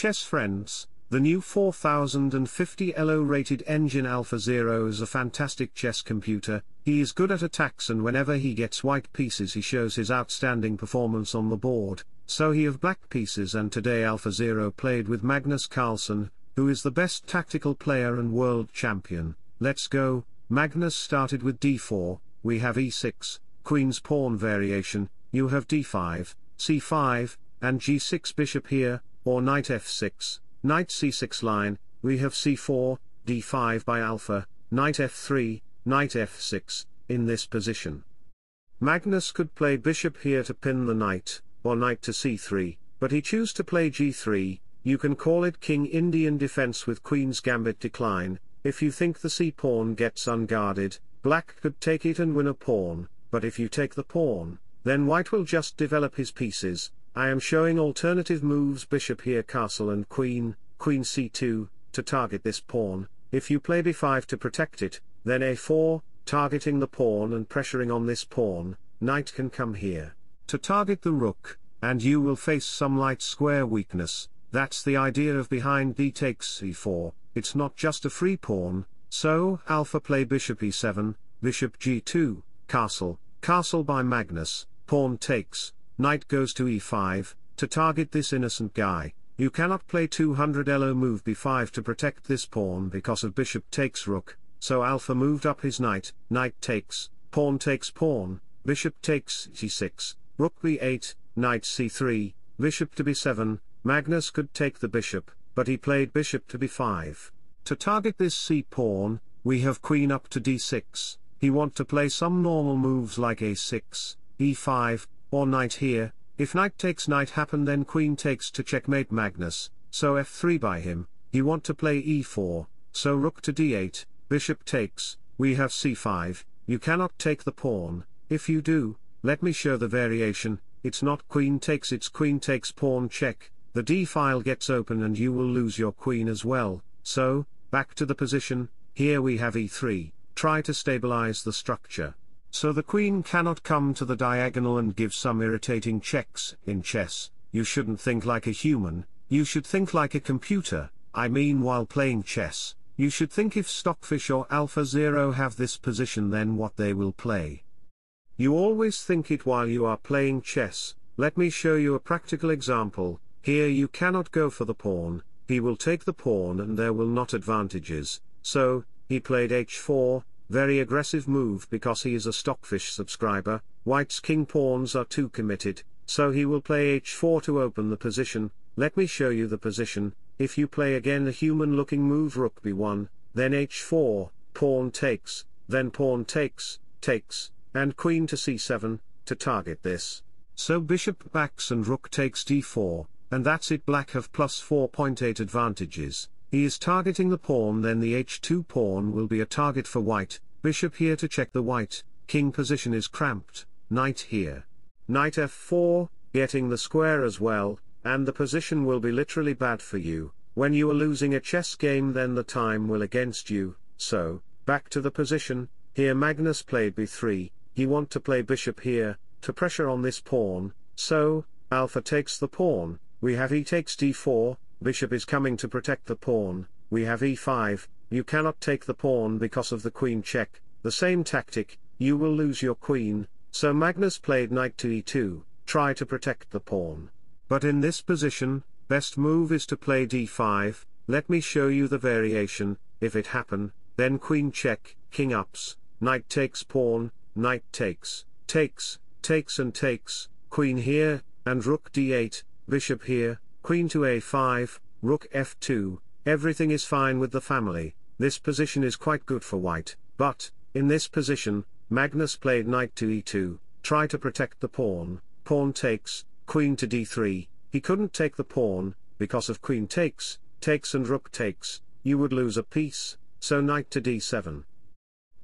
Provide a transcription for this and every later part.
chess friends, the new 4050 ELO rated engine AlphaZero is a fantastic chess computer. He is good at attacks, and whenever he gets white pieces he shows his outstanding performance on the board. So he have black pieces, and today AlphaZero played with Magnus Carlsen, who is the best tactical player and world champion. Let's go. Magnus started with d4, we have e6, queen's pawn variation, you have d5, c5, and g6 bishop here, or knight f6, knight c6 line, we have c4, d5 by Alpha, knight f3, knight f6, in this position. Magnus could play bishop here to pin the knight, or knight to c3, but he chose to play g3, you can call it King Indian defense with queen's gambit decline. If you think the c-pawn gets unguarded, black could take it and win a pawn, but if you take the pawn, then white will just develop his pieces. I am showing alternative moves: bishop here, castle and queen, queen c2, to target this pawn. If you play b5 to protect it, then a4, targeting the pawn and pressuring on this pawn, knight can come here to target the rook, and you will face some light square weakness. That's the idea of behind d takes c4, it's not just a free pawn. So Alpha play bishop e7, bishop g2, castle, castle by Magnus, pawn takes, knight goes to e5, to target this innocent guy. You cannot play 200 ELO move b5 to protect this pawn because of bishop takes rook, so Alpha moved up his knight, knight takes pawn, bishop takes g6, rook b8, knight c3, bishop to b7, Magnus could take the bishop, but he played bishop to b5. To target this c-pawn, we have queen up to d6, he want to play some normal moves like a6, e5, or knight here. If knight takes knight happen, then queen takes to checkmate Magnus, so f3 by him, he want to play e4, so rook to d8, bishop takes, we have c5, you cannot take the pawn. If you do, let me show the variation, it's not queen takes, it's queen takes pawn check, the d-file gets open and you will lose your queen as well. So, back to the position, here we have e3, try to stabilize the structure, so the queen cannot come to the diagonal and give some irritating checks. In chess, you shouldn't think like a human, you should think like a computer. I mean, while playing chess, you should think if Stockfish or AlphaZero have this position, then what they will play. You always think it while you are playing chess. Let me show you a practical example. Here you cannot go for the pawn, he will take the pawn and there will not advantages, so, he played h4, very aggressive move because he is a Stockfish subscriber. White's king pawns are too committed, so he will play h4 to open the position. Let me show you the position. If you play again a human looking move rook b1, then h4, pawn takes, then pawn takes, and queen to c7, to target this. So bishop backs and rook takes d4. And that's it, black have plus 4.8 advantages. He is targeting the pawn, then the h2 pawn will be a target for white, bishop here to check the white, king position is cramped, knight here. Knight f4, getting the square as well, and the position will be literally bad for you. When you are losing a chess game, then the time will against you. So, back to the position, here Magnus played b3, he want to play bishop here, to pressure on this pawn, so, Alpha takes the pawn. We have e takes d4, bishop is coming to protect the pawn, we have e5, you cannot take the pawn because of the queen check, the same tactic, you will lose your queen, so Magnus played knight to e2, try to protect the pawn. But in this position, best move is to play d5, let me show you the variation. If it happen, then queen check, king ups, knight takes pawn, knight takes, and takes, queen here, and rook d8, bishop here, queen to a5, rook f2, everything is fine with the family. This position is quite good for white, but, in this position, Magnus played knight to e2, try to protect the pawn, pawn takes, queen to d3, he couldn't take the pawn, because of queen takes, and rook takes, you would lose a piece, so knight to d7.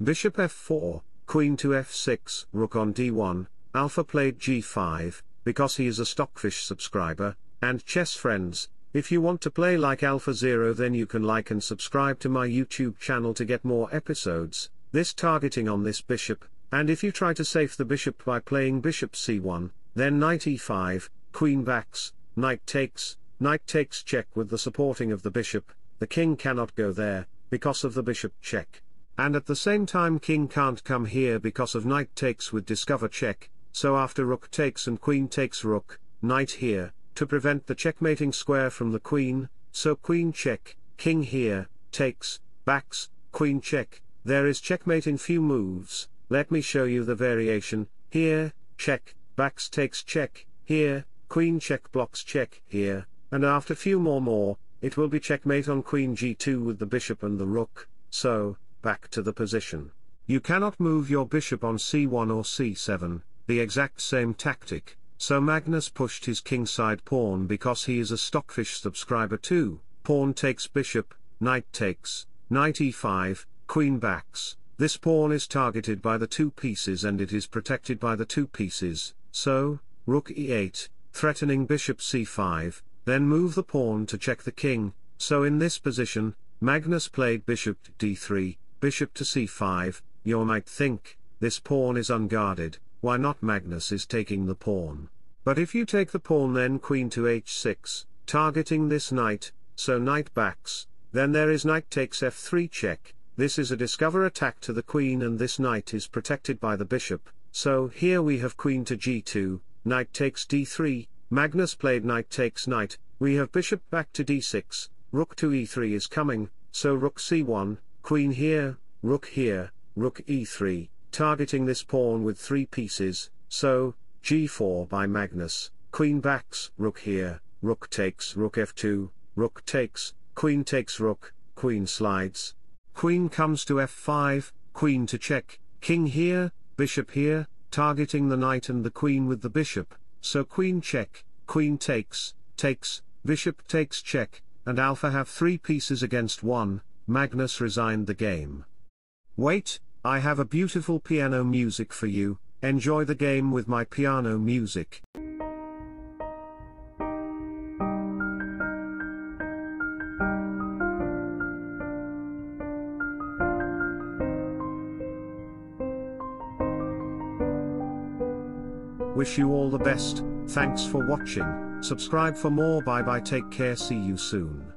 Bishop f4, queen to f6, rook on d1, Alpha played g5, because he is a Stockfish subscriber. And chess friends, if you want to play like AlphaZero, then you can like and subscribe to my YouTube channel to get more episodes. This targeting on this bishop, and if you try to save the bishop by playing bishop c1, then knight e5, queen backs, knight takes, knight takes check with the supporting of the bishop, the king cannot go there, because of the bishop check. And at the same time king can't come here because of knight takes with discover check, so after rook takes and queen takes rook, knight here, to prevent the checkmating square from the queen, so queen check, king here, takes, backs, queen check, there is checkmate in few moves, let me show you the variation, here, check, backs takes check, here, queen check blocks check here, and after few more, it will be checkmate on queen g2 with the bishop and the rook, so, back to the position. You cannot move your bishop on c1 or c7, the exact same tactic, so Magnus pushed his kingside pawn because he is a Stockfish subscriber too, pawn takes bishop, knight takes, knight e5, queen backs, this pawn is targeted by the two pieces and it is protected by the two pieces, so, rook e8, threatening bishop c5, then move the pawn to check the king, so in this position, Magnus played bishop d3, bishop to c5, you might think, this pawn is unguarded, why not Magnus is taking the pawn. But if you take the pawn then queen to h6, targeting this knight, so knight backs, then there is knight takes f3 check, this is a discover attack to the queen and this knight is protected by the bishop, so here we have queen to g2, knight takes d3, Magnus played knight takes knight, we have bishop back to d6, rook to e3 is coming, so rook c1, queen here, rook e3, targeting this pawn with three pieces, so, g4 by Magnus, queen backs, rook here, rook takes rook f2, rook takes, queen takes rook, queen slides, queen comes to f5, queen to check, king here, bishop here, targeting the knight and the queen with the bishop, so queen check, queen takes, bishop takes check, and Alpha have three pieces against one, Magnus resigned the game. Wait, I have a beautiful piano music for you, enjoy the game with my piano music. Wish you all the best, thanks for watching, subscribe for more, bye bye, take care, see you soon.